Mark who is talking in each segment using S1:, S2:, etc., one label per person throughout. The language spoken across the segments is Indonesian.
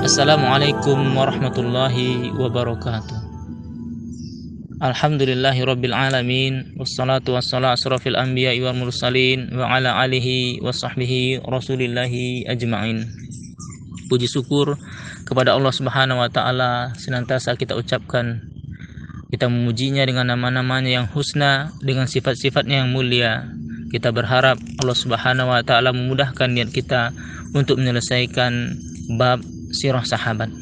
S1: Assalamualaikum warahmatullahi wabarakatuh. Alhamdulillahi rabbil alamin, wassalatu wassalamu asrafil anbiya'i wal mursalin wa ala alihi wa sahbihi rasulillahi ajma'in. Puji syukur kepada Allah Subhanahu wa taala senantiasa kita ucapkan. Kita memujinya dengan nama-namanya yang husna, dengan sifat-sifatnya yang mulia. Kita berharap Allah Subhanahu wa taala memudahkan niat kita untuk menyelesaikan bab sirah sahabat.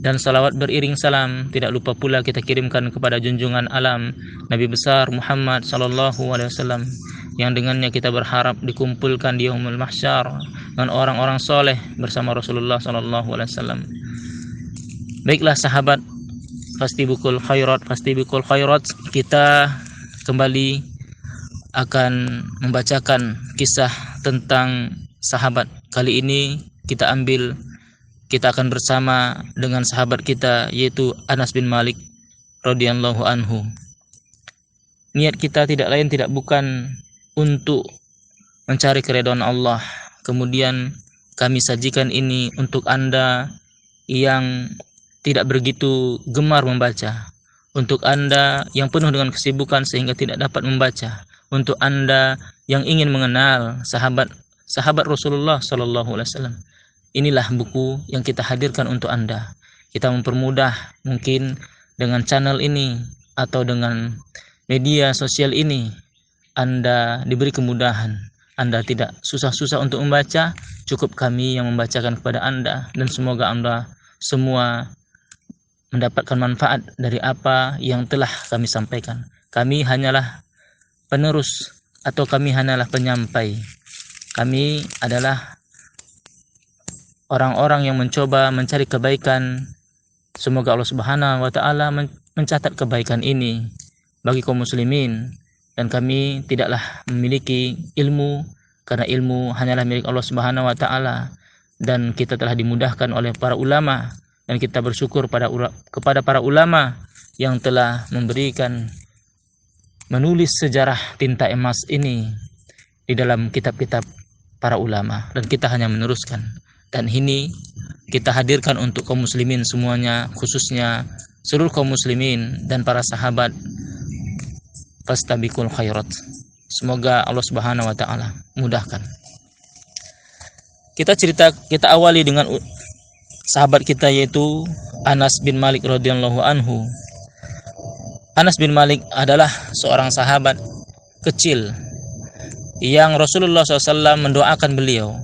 S1: Dan salawat beriring salam tidak lupa pula kita kirimkan kepada junjungan alam Nabi besar Muhammad sallallahu alaihi wasallam, yang dengannya kita berharap dikumpulkan di yaumul mahsyar dengan orang-orang soleh bersama Rasulullah sallallahu alaihi wasallam. Baiklah sahabat, fastibiqul khairat, kita kembali akan membacakan kisah tentang sahabat. Kali ini kita akan bersama dengan sahabat kita, yaitu Anas bin Malik radhiyallahu anhu. Niat kita tidak bukan untuk mencari keridhaan Allah. Kemudian kami sajikan ini untuk Anda yang tidak begitu gemar membaca, untuk Anda yang penuh dengan kesibukan sehingga tidak dapat membaca, untuk Anda yang ingin mengenal sahabat Rasulullah sallallahu alaihi wasallam. Inilah buku yang kita hadirkan untuk Anda. Kita mempermudah mungkin dengan channel ini atau dengan media sosial ini Anda diberi kemudahan. Anda tidak susah-susah untuk membaca, cukup kami yang membacakan kepada Anda, dan semoga Anda semua mendapatkan manfaat dari apa yang telah kami sampaikan. Kami hanyalah penerus atau kami hanyalah penyampai. Kami adalah orang-orang yang mencoba mencari kebaikan. Semoga Allah Subhanahu wa taala mencatat kebaikan ini bagi kaum muslimin, dan kami tidaklah memiliki ilmu, karena ilmu hanyalah milik Allah Subhanahu wa taala, dan kita telah dimudahkan oleh para ulama, dan kita bersyukur kepada para ulama yang telah menulis sejarah tinta emas ini di dalam kitab-kitab para ulama, dan kita hanya meneruskan. Dan ini kita hadirkan untuk kaum muslimin semuanya, khususnya seluruh kaum muslimin dan para sahabat. Fastabiqul khairat. Semoga Allah Subhanahu wa taala mudahkan. Kita awali dengan sahabat kita, yaitu Anas bin Malik radhiyallahu anhu. Anas bin Malik adalah seorang sahabat kecil yang Rasulullah SAW mendoakan beliau.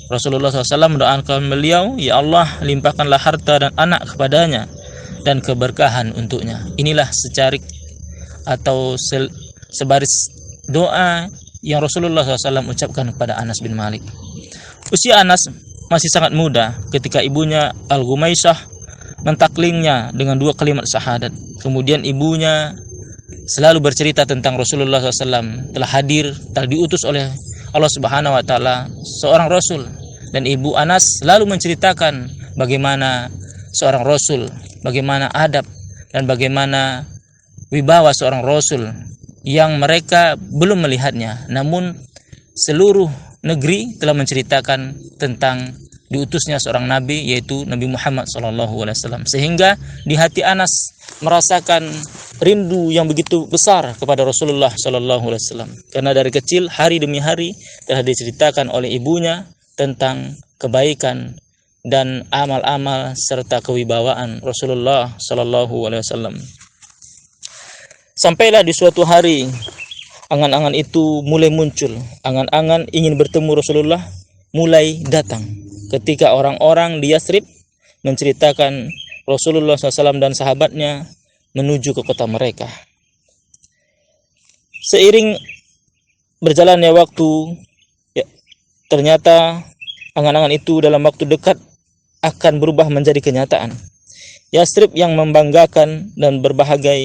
S1: Rasulullah SAW mendoakan beliau, ya Allah, limpahkanlah harta dan anak kepadanya dan keberkahan untuknya. Inilah secarik atau sebaris doa yang Rasulullah SAW ucapkan kepada Anas bin Malik. Usia Anas masih sangat muda ketika ibunya Al-Ghumaisah mentaklingnya dengan 2 kalimat syahadat. Kemudian ibunya selalu bercerita tentang Rasulullah SAW telah diutus oleh Allah Subhanahu wa taala seorang rasul, dan ibu Anas selalu menceritakan bagaimana seorang rasul, bagaimana adab dan bagaimana wibawa seorang rasul yang mereka belum melihatnya, namun seluruh negeri telah menceritakan tentang diutusnya seorang nabi, yaitu Nabi Muhammad SAW, sehingga di hati Anas merasakan rindu yang begitu besar kepada Rasulullah SAW, karena dari kecil hari demi hari telah diceritakan oleh ibunya tentang kebaikan dan amal-amal serta kewibawaan Rasulullah SAW. Sampailah di suatu hari angan-angan itu mulai muncul, angan-angan ingin bertemu Rasulullah mulai datang ketika orang-orang di Yathrib menceritakan Rasulullah SAW dan sahabatnya menuju ke kota mereka. Seiring berjalannya waktu, ternyata angan-angan itu dalam waktu dekat akan berubah menjadi kenyataan. Yathrib yang membanggakan dan berbahagia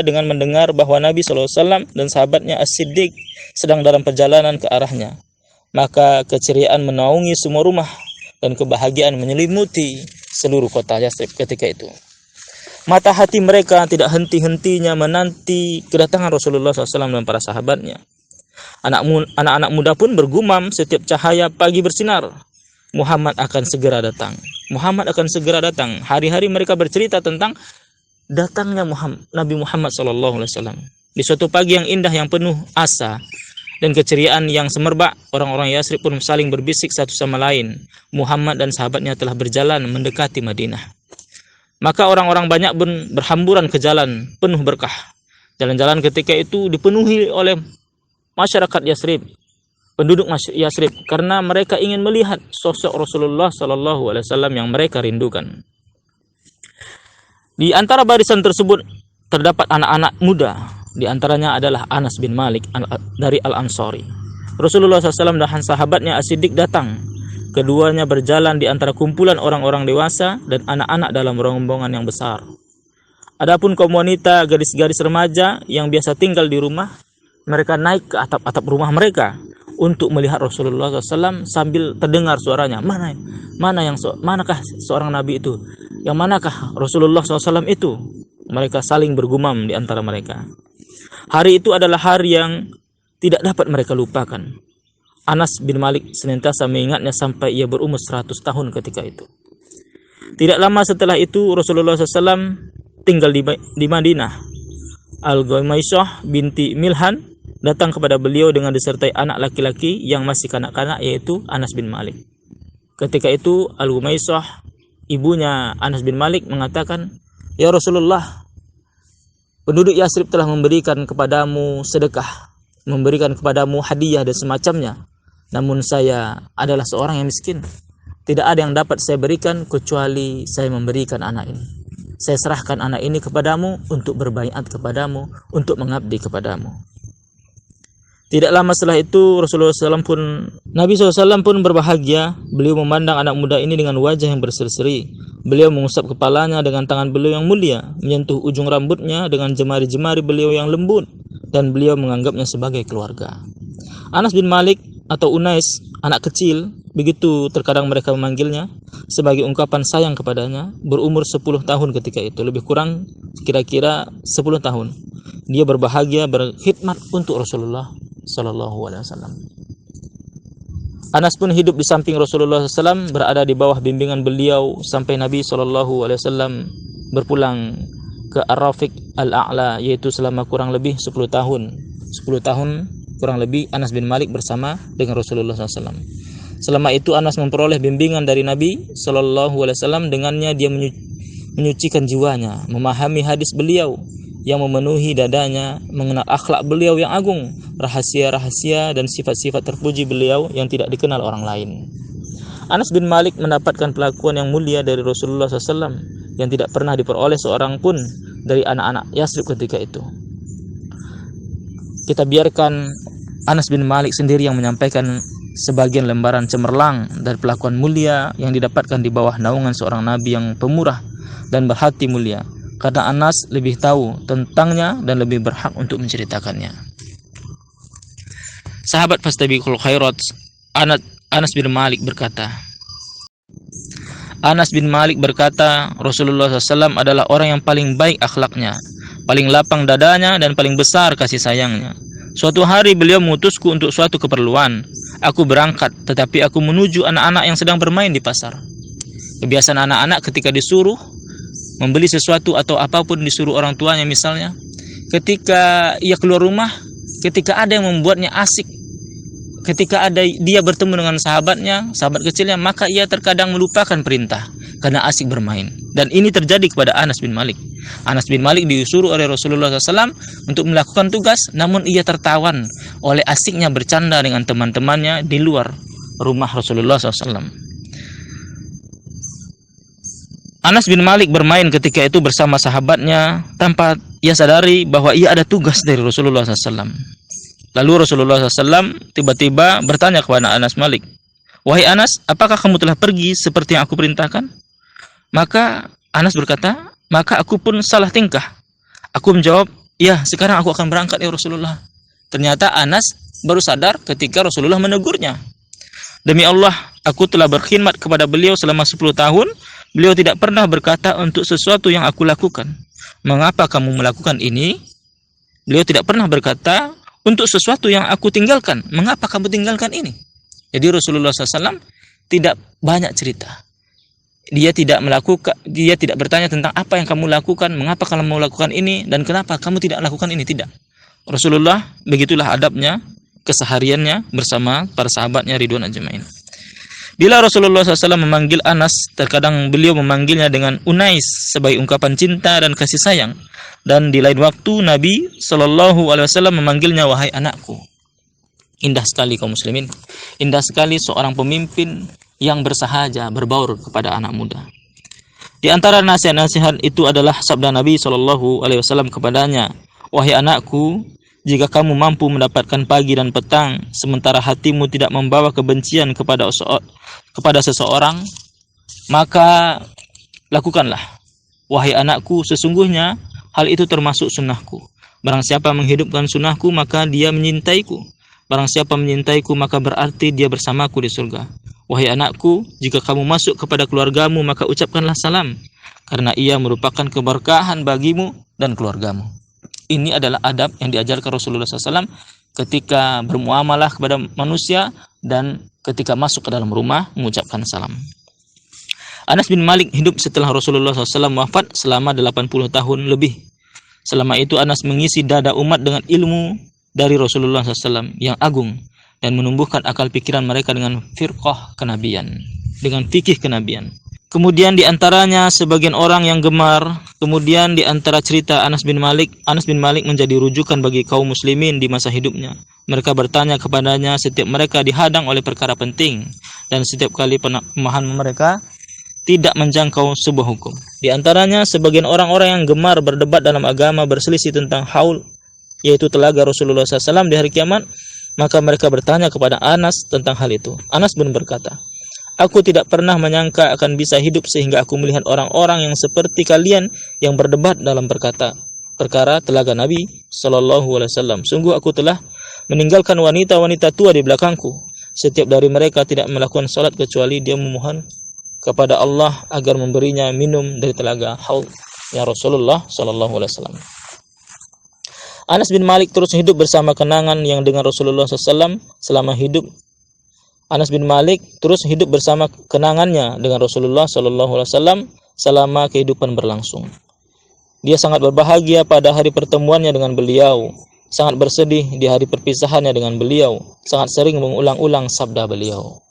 S1: dengan mendengar bahwa Nabi SAW dan sahabatnya As-Siddiq sedang dalam perjalanan ke arahnya. Maka keceriaan menaungi semua rumah dan kebahagiaan menyelimuti seluruh kota Yathrib ketika itu. Mata hati mereka tidak henti-hentinya menanti kedatangan Rasulullah SAW dan para sahabatnya. Anak-anak muda pun bergumam setiap cahaya pagi bersinar, Muhammad akan segera datang. Muhammad akan segera datang. Hari-hari mereka bercerita tentang datangnya Nabi Muhammad SAW. Di suatu pagi yang indah yang penuh asa dan keceriaan yang semerbak, orang-orang Yasrib pun saling berbisik satu sama lain. Muhammad dan sahabatnya telah berjalan mendekati Madinah. Maka orang-orang banyak pun berhamburan ke jalan penuh berkah. Jalan-jalan ketika itu dipenuhi oleh masyarakat Yasrib, penduduk Yasrib, karena mereka ingin melihat sosok Rasulullah SAW yang mereka rindukan. Di antara barisan tersebut terdapat anak-anak muda. Di antaranya adalah Anas bin Malik dari Al-Ansari. Rasulullah SAW dan sahabatnya As-Siddiq datang. Keduanya berjalan di antara kumpulan orang-orang dewasa dan anak-anak dalam rombongan yang besar. Adapun kaum wanita, gadis-gadis remaja yang biasa tinggal di rumah, mereka naik ke atap-atap rumah mereka untuk melihat Rasulullah SAW sambil terdengar suaranya. Manakah seorang Nabi itu? Yang manakah Rasulullah SAW itu? Mereka saling bergumam di antara mereka. Hari itu adalah hari yang tidak dapat mereka lupakan. Anas bin Malik senantiasa mengingatnya sampai ia berumur 100 tahun ketika itu. Tidak lama setelah itu Rasulullah SAW tinggal di Madinah. Al-Ghamaisah binti Milhan datang kepada beliau dengan disertai anak laki-laki yang masih kanak-kanak, yaitu Anas bin Malik. Ketika itu Al-Ghamaisah, ibunya Anas bin Malik, mengatakan, "Ya Rasulullah, penduduk Yasrib telah memberikan kepadamu sedekah, memberikan kepadamu hadiah dan semacamnya. Namun saya adalah seorang yang miskin. Tidak ada yang dapat saya berikan kecuali saya memberikan anak ini. Saya serahkan anak ini kepadamu untuk berbaiat kepadamu, untuk mengabdi kepadamu." Tidak lama setelah itu Nabi SAW pun berbahagia. Beliau memandang anak muda ini dengan wajah yang berseri-seri. Beliau mengusap kepalanya dengan tangan beliau yang mulia, menyentuh ujung rambutnya dengan jemari-jemari beliau yang lembut, dan beliau menganggapnya sebagai keluarga. Anas bin Malik atau Unais, anak kecil, begitu terkadang mereka memanggilnya, sebagai ungkapan sayang kepadanya, berumur 10 tahun ketika itu, lebih kurang kira-kira 10 tahun. Dia berbahagia berkhidmat untuk Rasulullah SAW. Anas pun hidup di samping Rasulullah SAW, berada di bawah bimbingan beliau sampai Nabi SAW berpulang ke Ar-Rafiq Al-A'la, yaitu selama kurang lebih 10 tahun. 10 tahun kurang lebih Anas bin Malik bersama dengan Rasulullah SAW. Selama itu Anas memperoleh bimbingan dari Nabi SAW. Dengannya dia menyucikan jiwanya, memahami hadis beliau yang memenuhi dadanya, mengenal akhlak beliau yang agung, rahasia-rahasia dan sifat-sifat terpuji beliau yang tidak dikenal orang lain. Anas bin Malik mendapatkan pelakuan yang mulia dari Rasulullah SAW yang tidak pernah diperoleh seorang pun dari anak-anak Yasrib ketika itu. Kita biarkan Anas bin Malik sendiri yang menyampaikan sebagian lembaran cemerlang dari pelakuan mulia yang didapatkan di bawah naungan seorang Nabi yang pemurah dan berhati mulia. Karena Anas lebih tahu tentangnya dan lebih berhak untuk menceritakannya. Sahabat fastabiqul khairat, Anas bin Malik berkata, Rasulullah SAW adalah orang yang paling baik akhlaknya, paling lapang dadanya, dan paling besar kasih sayangnya. Suatu hari beliau mengutusku untuk suatu keperluan. Aku berangkat, tetapi aku menuju anak-anak yang sedang bermain di pasar. Kebiasaan anak-anak ketika disuruh membeli sesuatu atau apapun, disuruh orang tuanya misalnya, ketika ia keluar rumah, ketika ada yang membuatnya asik, ketika ada dia bertemu dengan sahabat kecilnya, maka ia terkadang melupakan perintah karena asik bermain. Dan ini terjadi kepada Anas bin Malik. Anas bin Malik disuruh oleh Rasulullah SAW untuk melakukan tugas, namun ia tertawan oleh asiknya bercanda dengan teman-temannya di luar rumah Rasulullah SAW. Anas bin Malik bermain ketika itu bersama sahabatnya tanpa ia sadari bahwa ia ada tugas dari Rasulullah SAW. Lalu Rasulullah SAW tiba-tiba bertanya kepada Anas Malik, "Wahai Anas, apakah kamu telah pergi seperti yang aku perintahkan?" Maka Anas berkata, "Maka aku pun salah tingkah." Aku menjawab, "Ya, sekarang aku akan berangkat ya Rasulullah." Ternyata Anas baru sadar ketika Rasulullah menegurnya. "Demi Allah, aku telah berkhidmat kepada beliau selama 10 tahun, Beliau tidak pernah berkata untuk sesuatu yang aku lakukan, mengapa kamu melakukan ini? Beliau tidak pernah berkata untuk sesuatu yang aku tinggalkan, mengapa kamu tinggalkan ini? Jadi Rasulullah SAW tidak banyak cerita. Dia tidak bertanya tentang apa yang kamu lakukan, mengapa kamu melakukan ini, dan kenapa kamu tidak lakukan ini. Tidak. Rasulullah begitulah adabnya, kesehariannya bersama para sahabatnya ridwan ajmain. Bila Rasulullah SAW memanggil Anas, terkadang beliau memanggilnya dengan Unais sebagai ungkapan cinta dan kasih sayang. Dan di lain waktu Nabi SAW memanggilnya wahai anakku. Indah sekali kaum muslimin. Indah sekali seorang pemimpin yang bersahaja, berbaur kepada anak muda. Di antara nasihat-nasihat itu adalah sabda Nabi SAW kepadanya, wahai anakku, jika kamu mampu mendapatkan pagi dan petang, sementara hatimu tidak membawa kebencian kepada seseorang, maka lakukanlah. Wahai anakku, sesungguhnya hal itu termasuk sunnahku. Barang siapa menghidupkan sunnahku, maka dia menyintaiku. Barang siapa menyintaiku, maka berarti dia bersamaku di surga. Wahai anakku, jika kamu masuk kepada keluargamu, maka ucapkanlah salam, karena ia merupakan keberkahan bagimu dan keluargamu. Ini adalah adab yang diajarkan Rasulullah SAW ketika bermuamalah kepada manusia dan ketika masuk ke dalam rumah mengucapkan salam. Anas bin Malik hidup setelah Rasulullah SAW wafat selama 80 tahun lebih. Selama itu Anas mengisi dada umat dengan ilmu dari Rasulullah SAW yang agung dan menumbuhkan akal pikiran mereka dengan firqah kenabian, dengan fikih kenabian. Kemudian di antaranya sebagian orang yang gemar, kemudian di antara cerita Anas bin Malik menjadi rujukan bagi kaum muslimin di masa hidupnya. Mereka bertanya kepadanya setiap mereka dihadang oleh perkara penting dan setiap kali pemahaman mereka tidak menjangkau sebuah hukum. Di antaranya sebagian orang-orang yang gemar berdebat dalam agama berselisih tentang haul, yaitu telaga Rasulullah SAW di hari kiamat. Maka mereka bertanya kepada Anas tentang hal itu. Anas pun berkata, aku tidak pernah menyangka akan bisa hidup sehingga aku melihat orang-orang yang seperti kalian yang berdebat dalam perkara telaga Nabi SAW. Sungguh aku telah meninggalkan wanita-wanita tua di belakangku. Setiap dari mereka tidak melakukan salat kecuali dia memohon kepada Allah agar memberinya minum dari telaga haul ya Rasulullah SAW. Anas bin Malik terus hidup bersama kenangan yang dengan Rasulullah SAW selama hidup. Anas bin Malik terus hidup bersama kenangannya dengan Rasulullah SAW selama kehidupan berlangsung. Dia sangat berbahagia pada hari pertemuannya dengan beliau, sangat bersedih di hari perpisahannya dengan beliau, sangat sering mengulang-ulang sabda beliau.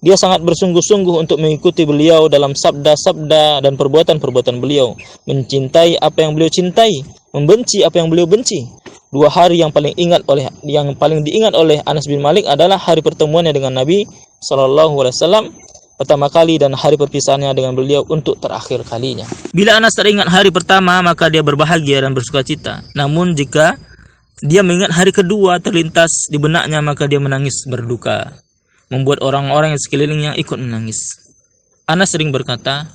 S1: Dia sangat bersungguh-sungguh untuk mengikuti beliau dalam sabda-sabda dan perbuatan-perbuatan beliau, mencintai apa yang beliau cintai, membenci apa yang beliau benci. Dua hari yang paling diingat oleh Anas bin Malik adalah hari pertemuannya dengan Nabi SAW pertama kali dan hari perpisahannya dengan beliau untuk terakhir kalinya. Bila Anas teringat hari pertama, maka dia berbahagia dan bersukacita. Namun jika dia mengingat hari kedua terlintas di benaknya, maka dia menangis berduka, membuat orang-orang yang sekelilingnya ikut menangis. Anas sering berkata,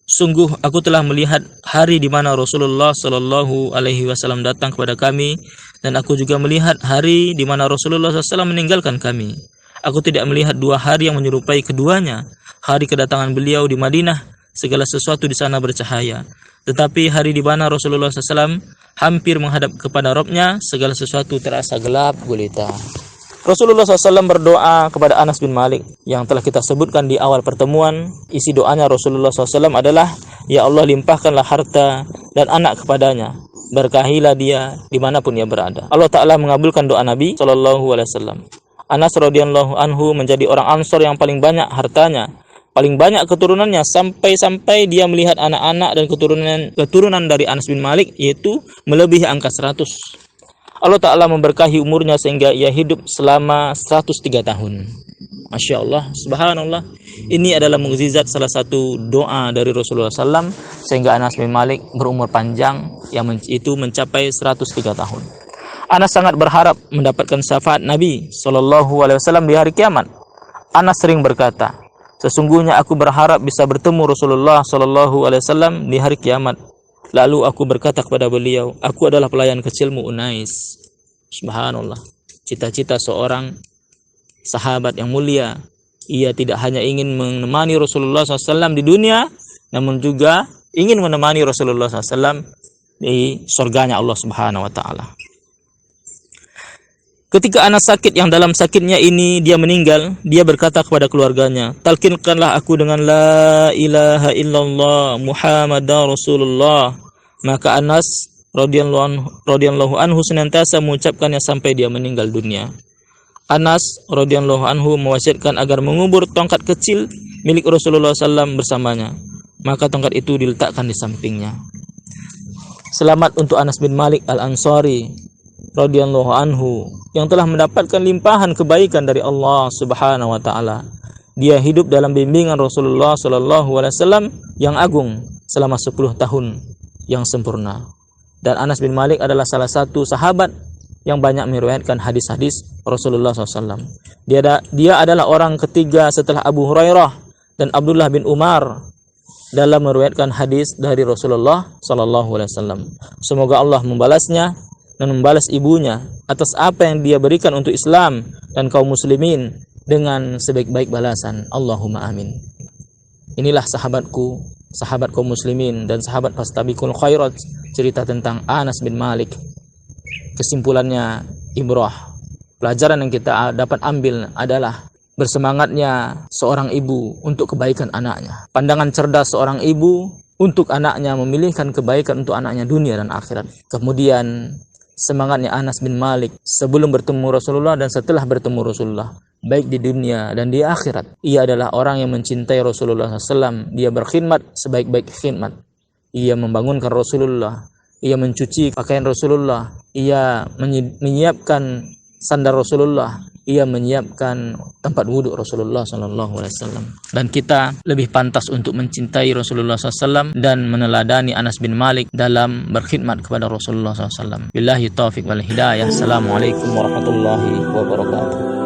S1: sungguh aku telah melihat hari di mana Rasulullah SAW datang kepada kami, dan aku juga melihat hari di mana Rasulullah SAW meninggalkan kami. Aku tidak melihat dua hari yang menyerupai keduanya. Hari kedatangan beliau di Madinah, segala sesuatu di sana bercahaya. Tetapi hari di mana Rasulullah SAW hampir menghadap kepada Rabb-Nya, segala sesuatu terasa gelap gulita. Rasulullah SAW berdoa kepada Anas bin Malik yang telah kita sebutkan di awal pertemuan. Isi doanya Rasulullah SAW adalah, ya Allah, limpahkanlah harta dan anak kepadanya, berkahilah dia dimanapun ia berada. Allah Ta'ala mengabulkan doa Nabi SAW. Anas radhiyallahu anhu menjadi orang Ansor yang paling banyak hartanya, paling banyak keturunannya, sampai dia melihat anak-anak dan keturunan dari Anas bin Malik, yaitu melebihi angka 100. Allah Ta'ala memberkahi umurnya sehingga ia hidup selama 103 tahun. Masya Allah, subhanallah. Ini adalah mukjizat salah satu doa dari Rasulullah SAW sehingga Anas bin Malik berumur panjang yang itu mencapai 103 tahun. Anas sangat berharap mendapatkan syafaat Nabi SAW di hari kiamat. Anas sering berkata, sesungguhnya aku berharap bisa bertemu Rasulullah SAW di hari kiamat. Lalu aku berkata kepada beliau, aku adalah pelayan kecilmu Unais. Subhanallah, cita-cita seorang sahabat yang mulia Ia tidak hanya ingin menemani Rasulullah SAW di dunia, namun juga ingin menemani Rasulullah SAW di surganya Allah Subhanahu wa taala. Ketika Anas sakit, yang dalam sakitnya ini dia meninggal, dia berkata kepada keluarganya, "Talkinkanlah aku dengan la ilaha illallah Muhammadar Rasulullah." Maka Anas radhiyallahu anhu senantiasa mengucapkannya sampai dia meninggal dunia. Anas radhiyallahu anhu mewasiatkan agar mengubur tongkat kecil milik Rasulullah SAW bersamanya. Maka tongkat itu diletakkan di sampingnya. Selamat untuk Anas bin Malik Al-Ansari radhiyallahu anhu yang telah mendapatkan limpahan kebaikan dari Allah Subhanahu wa taala. Dia hidup dalam bimbingan Rasulullah sallallahu alaihi wasallam yang agung selama 10 tahun yang sempurna. Dan Anas bin Malik adalah salah satu sahabat yang banyak meriwayatkan hadis-hadis Rasulullah SAW. Dia adalah orang ketiga setelah Abu Hurairah dan Abdullah bin Umar dalam meriwayatkan hadis dari Rasulullah SAW. Semoga Allah membalasnya dan membalas ibunya atas apa yang dia berikan untuk Islam dan kaum muslimin dengan sebaik-baik balasan. Allahumma amin. Inilah sahabatku, sahabat kaum muslimin dan sahabat fastabiqul khairat, cerita tentang Anas bin Malik. Kesimpulannya, ibrah, pelajaran yang kita dapat ambil adalah bersemangatnya seorang ibu untuk kebaikan anaknya. Pandangan cerdas seorang ibu untuk anaknya, memilihkan kebaikan untuk anaknya dunia dan akhirat. Kemudian semangatnya Anas bin Malik sebelum bertemu Rasulullah dan setelah bertemu Rasulullah, baik di dunia dan di akhirat. Ia adalah orang yang mencintai Rasulullah SAW. Dia berkhidmat sebaik-baik khidmat. Ia membangunkan Rasulullah, ia mencuci pakaian Rasulullah, ia menyiapkan sandal Rasulullah, ia menyiapkan tempat wudhu Rasulullah SAW. Dan kita lebih pantas untuk mencintai Rasulullah SAW dan meneladani Anas bin Malik dalam berkhidmat kepada Rasulullah SAW. Billahi taufiq wal hidayah. Assalamualaikum warahmatullahi wabarakatuh.